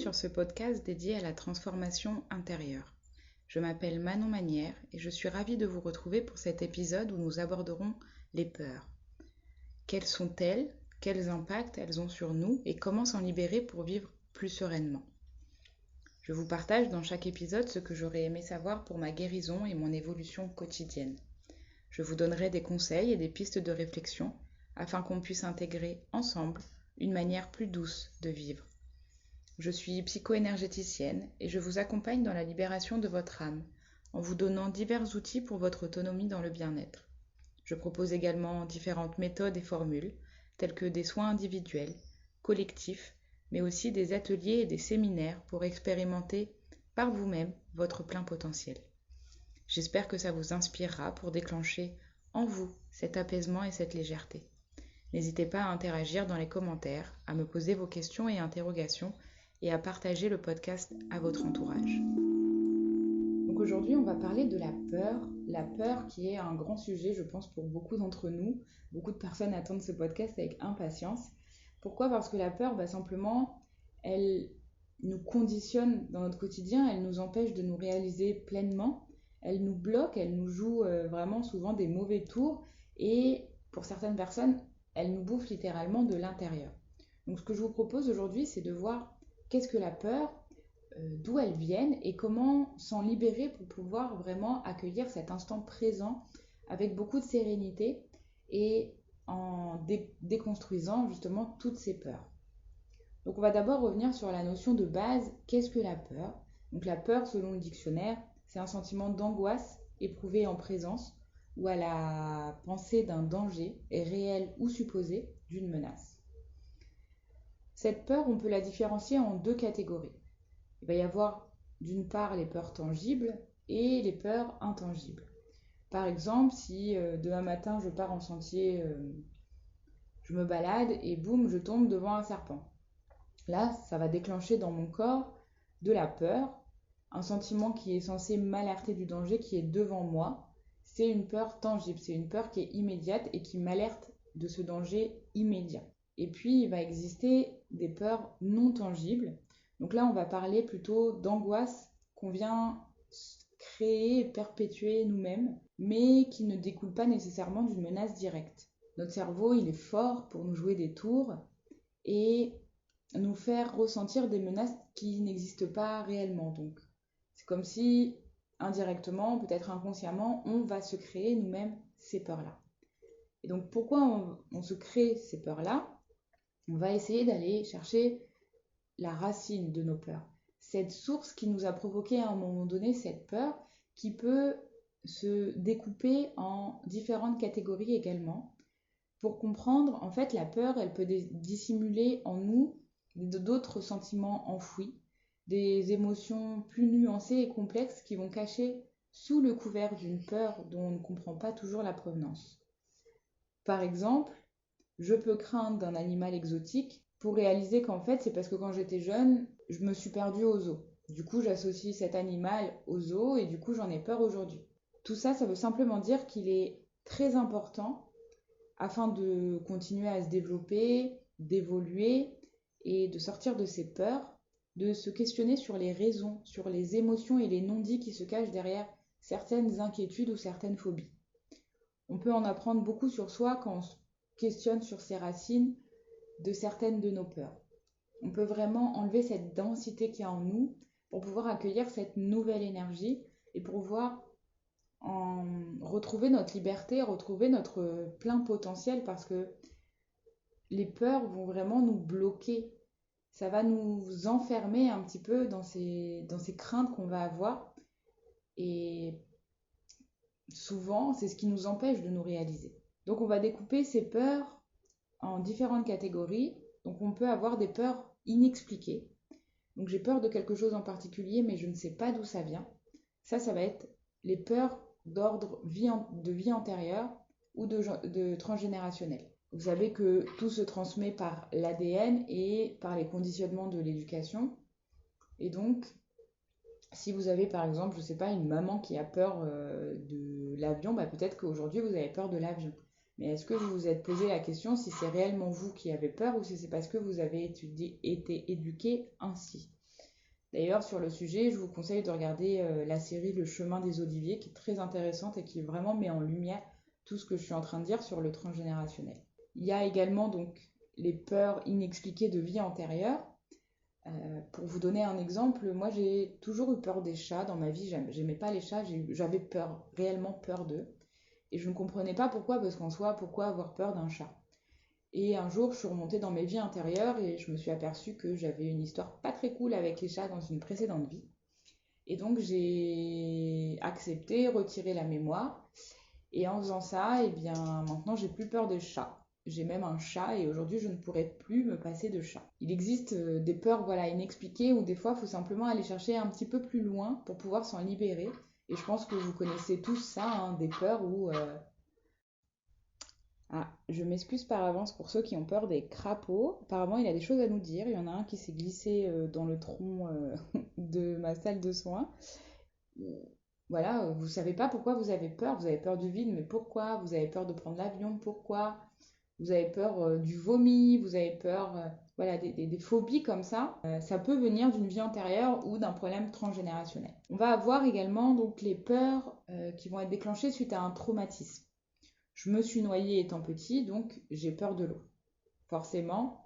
sur ce podcast dédié à la transformation intérieure. Je m'appelle Manon Manière et je suis ravie de vous retrouver pour cet épisode où nous aborderons les peurs. Quelles sont-elles? Quels impacts elles ont sur nous et comment s'en libérer pour vivre plus sereinement? Je vous partage dans chaque épisode ce que j'aurais aimé savoir pour ma guérison et mon évolution quotidienne. Je vous donnerai des conseils et des pistes de réflexion afin qu'on puisse intégrer ensemble une manière plus douce de vivre. Je suis psycho-énergéticienne et je vous accompagne dans la libération de votre âme en vous donnant divers outils pour votre autonomie dans le bien-être. Je propose également différentes méthodes et formules telles que des soins individuels, collectifs, mais aussi des ateliers et des séminaires pour expérimenter par vous-même votre plein potentiel. J'espère que ça vous inspirera pour déclencher en vous cet apaisement et cette légèreté. N'hésitez pas à interagir dans les commentaires, à me poser vos questions et interrogations et à partager le podcast à votre entourage. Donc aujourd'hui, on va parler de la peur qui est un grand sujet, je pense, pour beaucoup d'entre nous. Beaucoup de personnes attendent ce podcast avec impatience. Pourquoi? Parce que la peur, simplement, elle nous conditionne dans notre quotidien, elle nous empêche de nous réaliser pleinement, elle nous bloque, elle nous joue vraiment souvent des mauvais tours et pour certaines personnes, elle nous bouffe littéralement de l'intérieur. Donc ce que je vous propose aujourd'hui, c'est de voir qu'est-ce que la peur, d'où elle vient et comment s'en libérer pour pouvoir vraiment accueillir cet instant présent avec beaucoup de sérénité et en déconstruisant justement toutes ces peurs. Donc on va d'abord revenir sur la notion de base, qu'est-ce que la peur? Donc la peur, selon le dictionnaire, c'est un sentiment d'angoisse éprouvé en présence ou à la pensée d'un danger, réel ou supposé, d'une menace. Cette peur, on peut la différencier en deux catégories. Il va y avoir d'une part les peurs tangibles et les peurs intangibles. Par exemple, si demain matin je pars en sentier, je me balade et boum, je tombe devant un serpent. Là, ça va déclencher dans mon corps de la peur, un sentiment qui est censé m'alerter du danger qui est devant moi. C'est une peur tangible, c'est une peur qui est immédiate et qui m'alerte de ce danger immédiat. Et puis, il va exister des peurs non tangibles. Donc là, on va parler plutôt d'angoisse qu'on vient créer, perpétuer nous-mêmes, mais qui ne découle pas nécessairement d'une menace directe. Notre cerveau, il est fort pour nous jouer des tours et nous faire ressentir des menaces qui n'existent pas réellement. Donc, c'est comme si, indirectement, peut-être inconsciemment, on va se créer nous-mêmes ces peurs-là. Et donc, pourquoi on se crée ces peurs-là? On va essayer d'aller chercher la racine de nos peurs. Cette source qui nous a provoqué à un moment donné cette peur, qui peut se découper en différentes catégories également. Pour comprendre, en fait, la peur, elle peut dissimuler en nous d'autres sentiments enfouis, des émotions plus nuancées et complexes qui vont cacher sous le couvert d'une peur dont on ne comprend pas toujours la provenance. Par exemple, je peux craindre d'un animal exotique pour réaliser qu'en fait, c'est parce que quand j'étais jeune, je me suis perdue au zoo. Du coup, j'associe cet animal au zoo et du coup, j'en ai peur aujourd'hui. Tout ça, ça veut simplement dire qu'il est très important afin de continuer à se développer, d'évoluer et de sortir de ses peurs, de se questionner sur les raisons, sur les émotions et les non-dits qui se cachent derrière certaines inquiétudes ou certaines phobies. On peut en apprendre beaucoup sur soi quand on se questionne sur ses racines de certaines de nos peurs. On peut vraiment enlever cette densité qu'il y a en nous pour pouvoir accueillir cette nouvelle énergie et pour pouvoir retrouver notre liberté, retrouver notre plein potentiel parce que les peurs vont vraiment nous bloquer. Ça va nous enfermer un petit peu dans ces craintes qu'on va avoir et souvent c'est ce qui nous empêche de nous réaliser. Donc on va découper ces peurs en différentes catégories. Donc on peut avoir des peurs inexpliquées. Donc j'ai peur de quelque chose en particulier mais je ne sais pas d'où ça vient. Ça va être les peurs d'ordre de vie antérieure ou de transgénérationnel. Vous savez que tout se transmet par l'ADN et par les conditionnements de l'éducation. Et donc, si vous avez par exemple, je ne sais pas, une maman qui a peur de l'avion, peut-être qu'aujourd'hui vous avez peur de l'avion. Mais est-ce que vous vous êtes posé la question si c'est réellement vous qui avez peur ou si c'est parce que vous avez été éduqué ainsi? D'ailleurs, sur le sujet, je vous conseille de regarder la série Le chemin des oliviers, qui est très intéressante et qui vraiment met en lumière tout ce que je suis en train de dire sur le transgénérationnel. Il y a également donc les peurs inexpliquées de vie antérieure. Pour vous donner un exemple, moi j'ai toujours eu peur des chats dans ma vie. J'aimais pas les chats, j'avais peur, réellement peur d'eux. Et je ne comprenais pas pourquoi, parce qu'en soi, pourquoi avoir peur d'un chat? Et un jour, je suis remontée dans mes vies antérieures et je me suis aperçue que j'avais une histoire pas très cool avec les chats dans une précédente vie. Et donc j'ai accepté, retiré la mémoire. Et en faisant ça, eh bien maintenant j'ai plus peur des chats. J'ai même un chat et aujourd'hui je ne pourrais plus me passer de chat. Il existe des peurs voilà, inexpliquées où des fois il faut simplement aller chercher un petit peu plus loin pour pouvoir s'en libérer. Et je pense que vous connaissez tous ça, hein, des peurs où ah, je m'excuse par avance pour ceux qui ont peur des crapauds. Apparemment, il a des choses à nous dire. Il y en a un qui s'est glissé dans le tronc de ma salle de soins. Voilà, vous savez pas pourquoi vous avez peur. Vous avez peur du vide, mais pourquoi? Vous avez peur de prendre l'avion, pourquoi? Vous avez peur du vomi, vous avez peur, voilà, des phobies comme ça. Ça peut venir d'une vie antérieure ou d'un problème transgénérationnel. On va avoir également donc les peurs qui vont être déclenchées suite à un traumatisme. Je me suis noyé étant petit, donc j'ai peur de l'eau. Forcément,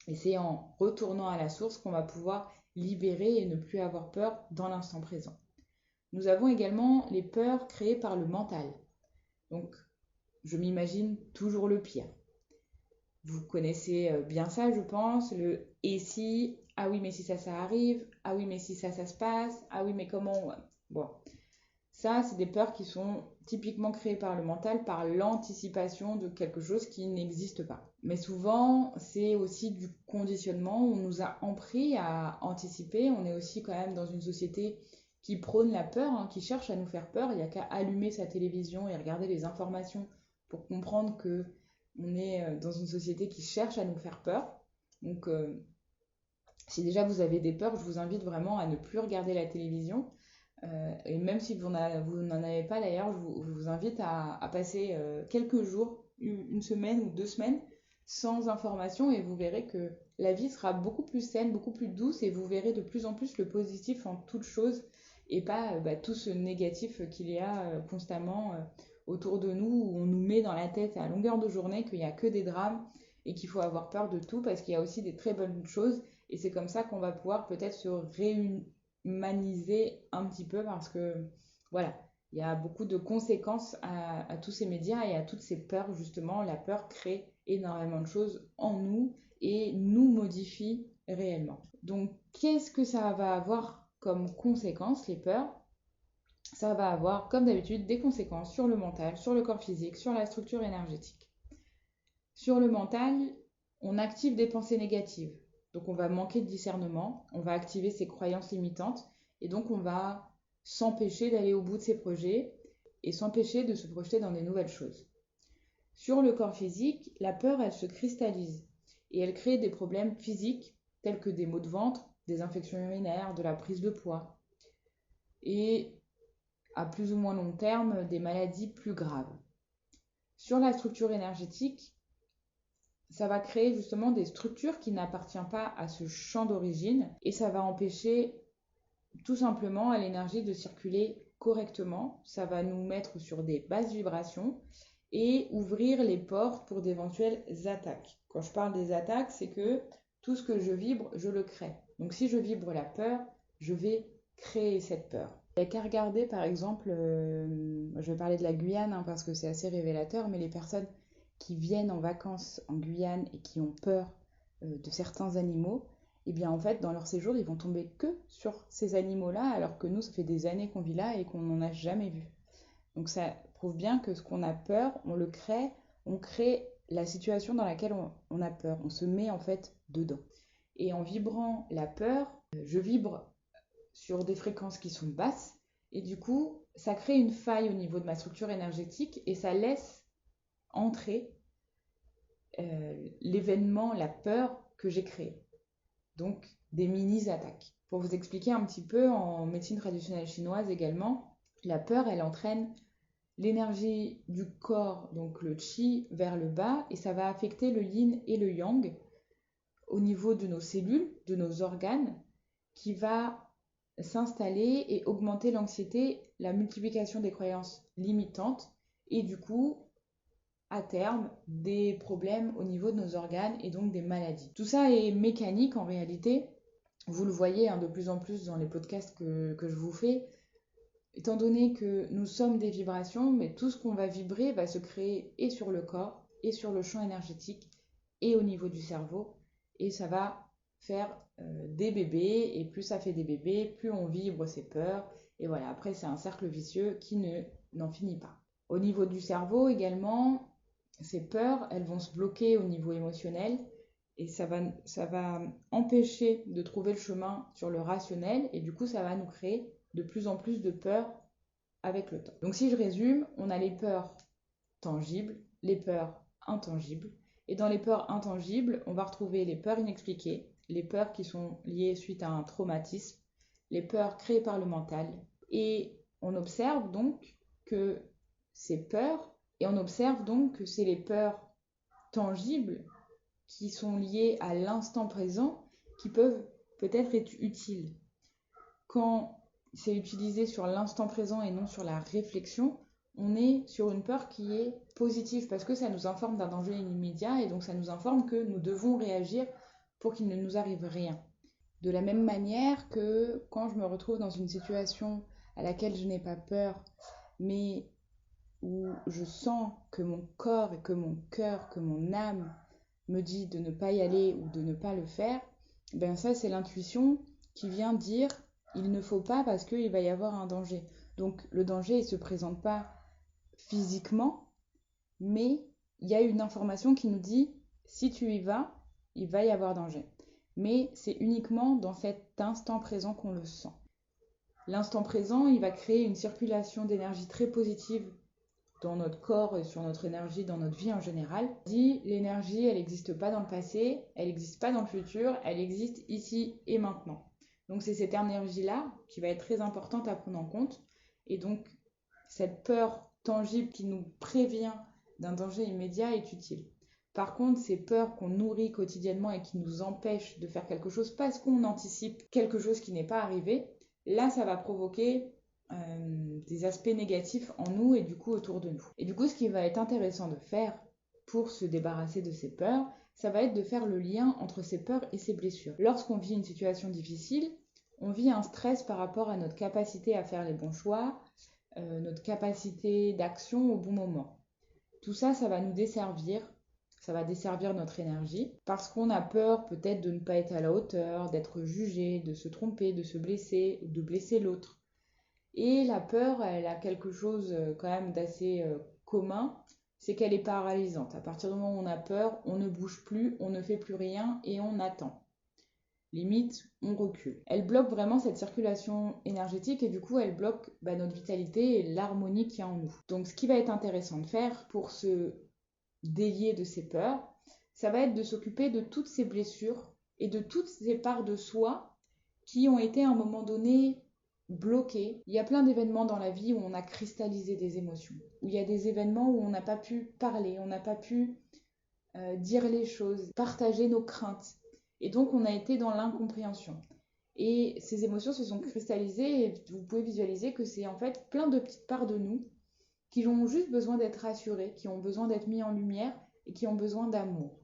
et c'est en retournant à la source qu'on va pouvoir libérer et ne plus avoir peur dans l'instant présent. Nous avons également les peurs créées par le mental. Donc, je m'imagine toujours le pire. Vous connaissez bien ça, je pense, le et si, ah oui, mais si ça arrive, ah oui, mais si ça se passe, ah oui, mais comment. Bon, ça, c'est des peurs qui sont typiquement créées par le mental, par l'anticipation de quelque chose qui n'existe pas. Mais souvent, c'est aussi du conditionnement. On nous a appris à anticiper. On est aussi quand même dans une société qui prône la peur, hein, qui cherche à nous faire peur. Il n'y a qu'à allumer sa télévision et regarder les informations pour comprendre que on est dans une société qui cherche à nous faire peur. Donc, si déjà vous avez des peurs, je vous invite vraiment à ne plus regarder la télévision. Et même si vous n'en avez pas d'ailleurs, je vous invite à passer quelques jours, une semaine ou 2 semaines sans information et vous verrez que la vie sera beaucoup plus saine, beaucoup plus douce et vous verrez de plus en plus le positif en toute chose et pas tout ce négatif qu'il y a constamment autour de nous où on nous met dans la tête à longueur de journée qu'il n'y a que des drames et qu'il faut avoir peur de tout parce qu'il y a aussi des très bonnes choses et c'est comme ça qu'on va pouvoir peut-être se réhumaniser un petit peu parce que voilà, il y a beaucoup de conséquences à tous ces médias et à toutes ces peurs justement. La peur crée énormément de choses en nous et nous modifie réellement. Donc qu'est-ce que ça va avoir comme conséquence les peurs? Ça va avoir comme d'habitude des conséquences sur le mental, sur le corps physique, sur la structure énergétique. Sur le mental, on active des pensées négatives. Donc on va manquer de discernement, on va activer ses croyances limitantes et donc on va s'empêcher d'aller au bout de ses projets et s'empêcher de se projeter dans des nouvelles choses. Sur le corps physique, la peur, elle se cristallise et elle crée des problèmes physiques tels que des maux de ventre, des infections urinaires, de la prise de poids et à plus ou moins long terme des maladies plus graves. Sur la structure énergétique, ça va créer justement des structures qui n'appartiennent pas à ce champ d'origine et ça va empêcher tout simplement à l'énergie de circuler correctement. Ça va nous mettre sur des basses vibrations et ouvrir les portes pour d'éventuelles attaques. Quand je parle des attaques, c'est que tout ce que je vibre, je le crée. Donc si je vibre la peur, je vais créer cette peur. Il n'y a qu'à regarder par exemple, je vais parler de la Guyane hein, parce que c'est assez révélateur, mais les personnes qui viennent en vacances en Guyane et qui ont peur de certains animaux, et bien en fait dans leur séjour ils vont tomber que sur ces animaux-là alors que nous ça fait des années qu'on vit là et qu'on n'en a jamais vu. Donc ça prouve bien que ce qu'on a peur, on le crée, on crée la situation dans laquelle on a peur, on se met en fait dedans. Et en vibrant la peur, je vibre sur des fréquences qui sont basses et du coup ça crée une faille au niveau de ma structure énergétique et ça laisse entrer l'événement, la peur que j'ai créé. Donc des mini-attaques. Pour vous expliquer un petit peu, en médecine traditionnelle chinoise également, la peur, elle entraîne l'énergie du corps, donc le qi, vers le bas, et ça va affecter le yin et le yang au niveau de nos cellules, de nos organes, qui va s'installer et augmenter l'anxiété, la multiplication des croyances limitantes et du coup, à terme, des problèmes au niveau de nos organes et donc des maladies. Tout ça est mécanique en réalité. Vous le voyez de plus en plus dans les podcasts que je vous fais. Étant donné que nous sommes des vibrations, mais tout ce qu'on va vibrer va se créer et sur le corps, et sur le champ énergétique, et au niveau du cerveau. Et ça va faire des bébés, et plus ça fait des bébés, plus on vibre ses peurs. Et voilà, après c'est un cercle vicieux qui n'en finit pas. Au niveau du cerveau également, ces peurs, elles vont se bloquer au niveau émotionnel, et ça va empêcher de trouver le chemin sur le rationnel, et du coup ça va nous créer de plus en plus de peurs avec le temps. Donc si je résume, on a les peurs tangibles, les peurs intangibles. Et dans les peurs intangibles, on va retrouver les peurs inexpliquées, les peurs qui sont liées suite à un traumatisme, les peurs créées par le mental. Et on observe donc que ces peurs, et on observe donc que c'est les peurs tangibles qui sont liées à l'instant présent qui peuvent peut-être être utiles. Quand c'est utilisé sur l'instant présent et non sur la réflexion, on est sur une peur qui est positive parce que ça nous informe d'un danger immédiat et donc ça nous informe que nous devons réagir pour qu'il ne nous arrive rien. De la même manière que quand je me retrouve dans une situation à laquelle je n'ai pas peur, mais où je sens que mon corps et que mon cœur, que mon âme me dit de ne pas y aller ou de ne pas le faire, ben ça c'est l'intuition qui vient dire il ne faut pas parce qu'il va y avoir un danger. Donc le danger il ne se présente pas physiquement, mais il y a une information qui nous dit si tu y vas, il va y avoir danger. Mais c'est uniquement dans cet instant présent qu'on le sent. L'instant présent, il va créer une circulation d'énergie très positive dans notre corps et sur notre énergie, dans notre vie en général. Dit l'énergie, elle n'existe pas dans le passé, elle n'existe pas dans le futur, elle existe ici et maintenant. Donc c'est cette énergie-là qui va être très importante à prendre en compte. Et donc cette peur tangible qui nous prévient d'un danger immédiat est utile. Par contre, ces peurs qu'on nourrit quotidiennement et qui nous empêchent de faire quelque chose parce qu'on anticipe quelque chose qui n'est pas arrivé, là ça va provoquer des aspects négatifs en nous et du coup autour de nous. Et du coup, ce qui va être intéressant de faire pour se débarrasser de ces peurs, ça va être de faire le lien entre ces peurs et ces blessures. Lorsqu'on vit une situation difficile, on vit un stress par rapport à notre capacité à faire les bons choix, notre capacité d'action au bon moment. Tout ça, ça va nous desservir, ça va desservir notre énergie, parce qu'on a peur peut-être de ne pas être à la hauteur, d'être jugé, de se tromper, de se blesser, ou de blesser l'autre. Et la peur, elle a quelque chose quand même d'assez commun, c'est qu'elle est paralysante. À partir du moment où on a peur, on ne bouge plus, on ne fait plus rien et on attend. Limite, on recule. Elle bloque vraiment cette circulation énergétique et du coup, elle bloque notre vitalité et l'harmonie qu'il y a en nous. Donc, ce qui va être intéressant de faire pour se délier de ces peurs, ça va être de s'occuper de toutes ces blessures et de toutes ces parts de soi qui ont été à un moment donné bloquées. Il y a plein d'événements dans la vie où on a cristallisé des émotions, où il y a des événements où on n'a pas pu parler, on n'a pas pu dire les choses, partager nos craintes. Et donc on a été dans l'incompréhension. Et ces émotions se sont cristallisées et vous pouvez visualiser que c'est en fait plein de petites parts de nous qui ont juste besoin d'être rassurées, qui ont besoin d'être mis en lumière et qui ont besoin d'amour.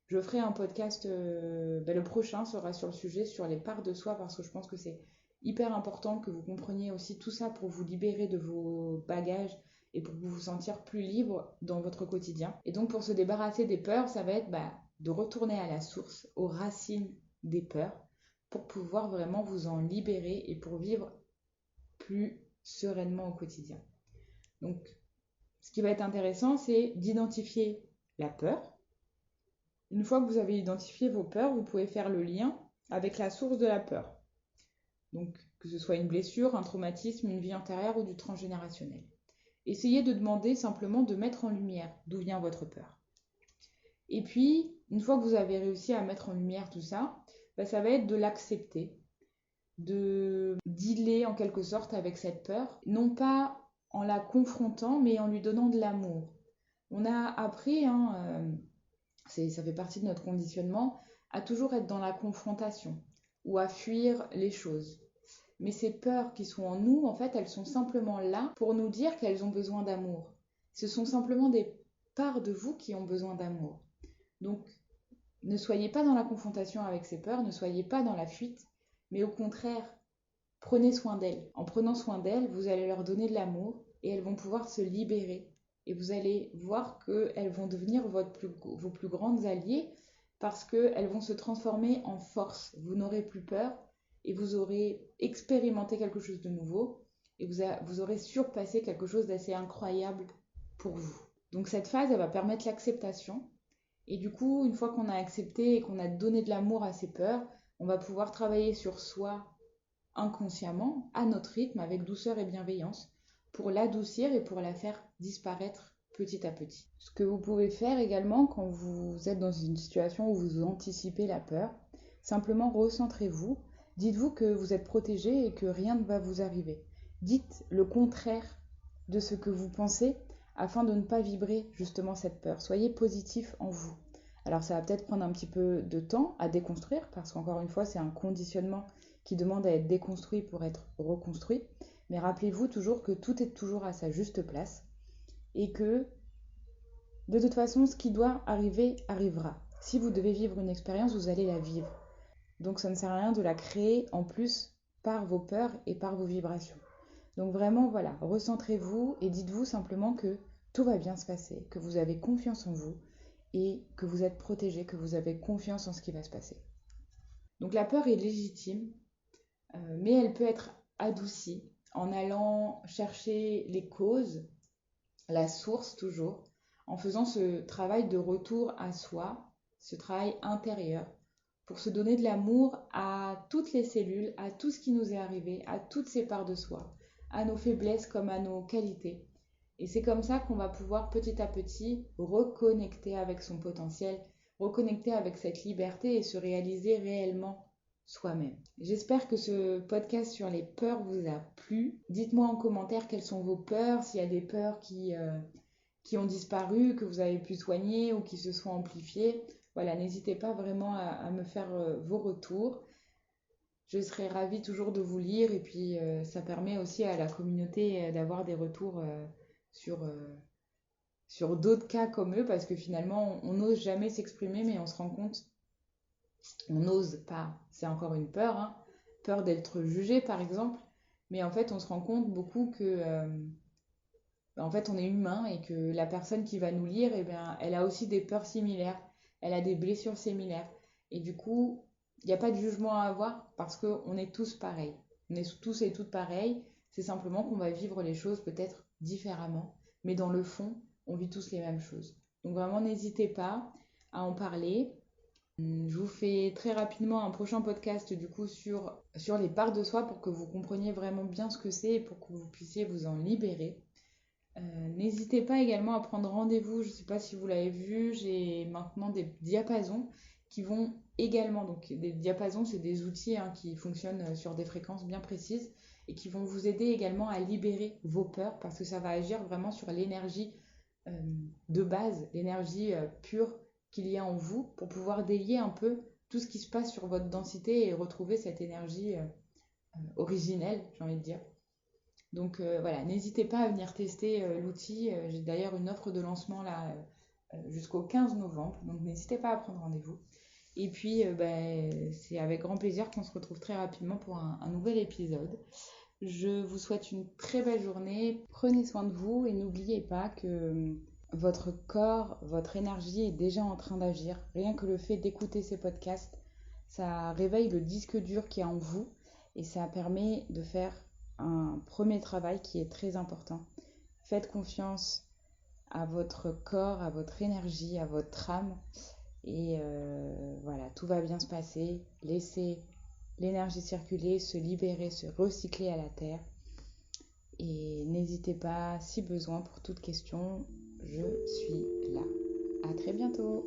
Je ferai un podcast, le prochain sera sur le sujet, sur les parts de soi, parce que je pense que c'est hyper important que vous compreniez aussi tout ça pour vous libérer de vos bagages et pour vous sentir plus libre dans votre quotidien. Et donc pour se débarrasser des peurs, ça va être de retourner à la source, aux racines des peurs, pour pouvoir vraiment vous en libérer et pour vivre plus sereinement au quotidien. Donc ce qui va être intéressant, c'est d'identifier la peur. Une fois que vous avez identifié vos peurs, vous pouvez faire le lien avec la source de la peur. Donc, que ce soit une blessure, un traumatisme, une vie antérieure ou du transgénérationnel. Essayez de demander simplement de mettre en lumière d'où vient votre peur. Et puis, une fois que vous avez réussi à mettre en lumière tout ça, ça va être de l'accepter, de dealer en quelque sorte avec cette peur, non pas en la confrontant, mais en lui donnant de l'amour. On a appris, ça fait partie de notre conditionnement, à toujours être dans la confrontation, ou à fuir les choses. Mais ces peurs qui sont en nous, en fait, elles sont simplement là pour nous dire qu'elles ont besoin d'amour. Ce sont simplement des parts de vous qui ont besoin d'amour. Donc, ne soyez pas dans la confrontation avec ces peurs, ne soyez pas dans la fuite, mais au contraire, prenez soin d'elles. En prenant soin d'elles, vous allez leur donner de l'amour et elles vont pouvoir se libérer. Et vous allez voir qu'elles vont devenir vos plus grandes alliées parce qu'elles vont se transformer en force. Vous n'aurez plus peur et vous aurez expérimenté quelque chose de nouveau et vous aurez surpassé quelque chose d'assez incroyable pour vous. Donc cette phase, elle va permettre l'acceptation. Et du coup, une fois qu'on a accepté et qu'on a donné de l'amour à ces peurs, on va pouvoir travailler sur soi inconsciemment, à notre rythme, avec douceur et bienveillance, pour l'adoucir et pour la faire disparaître petit à petit. Ce que vous pouvez faire également quand vous êtes dans une situation où vous anticipez la peur, simplement recentrez-vous, dites-vous que vous êtes protégé et que rien ne va vous arriver. Dites le contraire de ce que vous pensez afin de ne pas vibrer justement cette peur. Soyez positif en vous. Alors ça va peut-être prendre un petit peu de temps à déconstruire parce qu'encore une fois c'est un conditionnement qui demande à être déconstruit pour être reconstruit. Mais rappelez-vous toujours que tout est toujours à sa juste place et que de toute façon, ce qui doit arriver arrivera. Si vous devez vivre une expérience, vous allez la vivre. Donc ça ne sert à rien de la créer en plus par vos peurs et par vos vibrations. Donc vraiment, voilà, recentrez-vous et dites-vous simplement que tout va bien se passer, que vous avez confiance en vous et que vous êtes protégé, que vous avez confiance en ce qui va se passer. Donc la peur est légitime, mais elle peut être adoucie en allant chercher les causes, la source toujours, en faisant ce travail de retour à soi, ce travail intérieur, pour se donner de l'amour à toutes les cellules, à tout ce qui nous est arrivé, à toutes ces parts de soi, à nos faiblesses comme à nos qualités. Et c'est comme ça qu'on va pouvoir petit à petit reconnecter avec son potentiel, reconnecter avec cette liberté et se réaliser réellement soi-même. J'espère que ce podcast sur les peurs vous a plu. Dites-moi en commentaire quelles sont vos peurs, s'il y a des peurs qui ont disparu, que vous avez pu soigner ou qui se sont amplifiées. Voilà, n'hésitez pas vraiment à me faire vos retours. Je serai ravie toujours de vous lire et puis ça permet aussi à la communauté d'avoir des retours sur, sur d'autres cas comme eux parce que finalement on n'ose jamais s'exprimer mais on se rend compte, on n'ose pas, c'est encore une peur, hein, peur d'être jugé par exemple, mais en fait on se rend compte beaucoup que en fait on est humain et que la personne qui va nous lire, eh bien, elle a aussi des peurs similaires, elle a des blessures similaires et du coup il n'y a pas de jugement à avoir parce qu'on est tous pareils, on est tous et toutes pareils, c'est simplement qu'on va vivre les choses peut-être différemment, mais dans le fond on vit tous les mêmes choses. Donc vraiment n'hésitez pas à en parler. Je vous fais très rapidement un prochain podcast du coup sur les parts de soi pour que vous compreniez vraiment bien ce que c'est et pour que vous puissiez vous en libérer. N'hésitez pas également à prendre rendez-vous, je ne sais pas si vous l'avez vu, j'ai maintenant des diapasons qui vont également, donc des diapasons c'est des outils hein, qui fonctionnent sur des fréquences bien précises et qui vont vous aider également à libérer vos peurs parce que ça va agir vraiment sur l'énergie de base, l'énergie pure qu'il y a en vous pour pouvoir délier un peu tout ce qui se passe sur votre densité et retrouver cette énergie originelle, j'ai envie de dire. Donc voilà, n'hésitez pas à venir tester l'outil. J'ai d'ailleurs une offre de lancement là jusqu'au 15 novembre, donc n'hésitez pas à prendre rendez-vous. Et puis c'est avec grand plaisir qu'on se retrouve très rapidement pour un nouvel épisode. Je vous souhaite une très belle journée, prenez soin de vous et n'oubliez pas que votre corps, votre énergie est déjà en train d'agir. Rien que le fait d'écouter ces podcasts, ça réveille le disque dur qui est en vous et ça permet de faire un premier travail qui est très important. Faites confiance à votre corps, à votre énergie, à votre âme et voilà, tout va bien se passer. Laissez l'énergie circuler, se libérer, se recycler à la terre. Et n'hésitez pas, si besoin, pour toute question, je suis là. À très bientôt!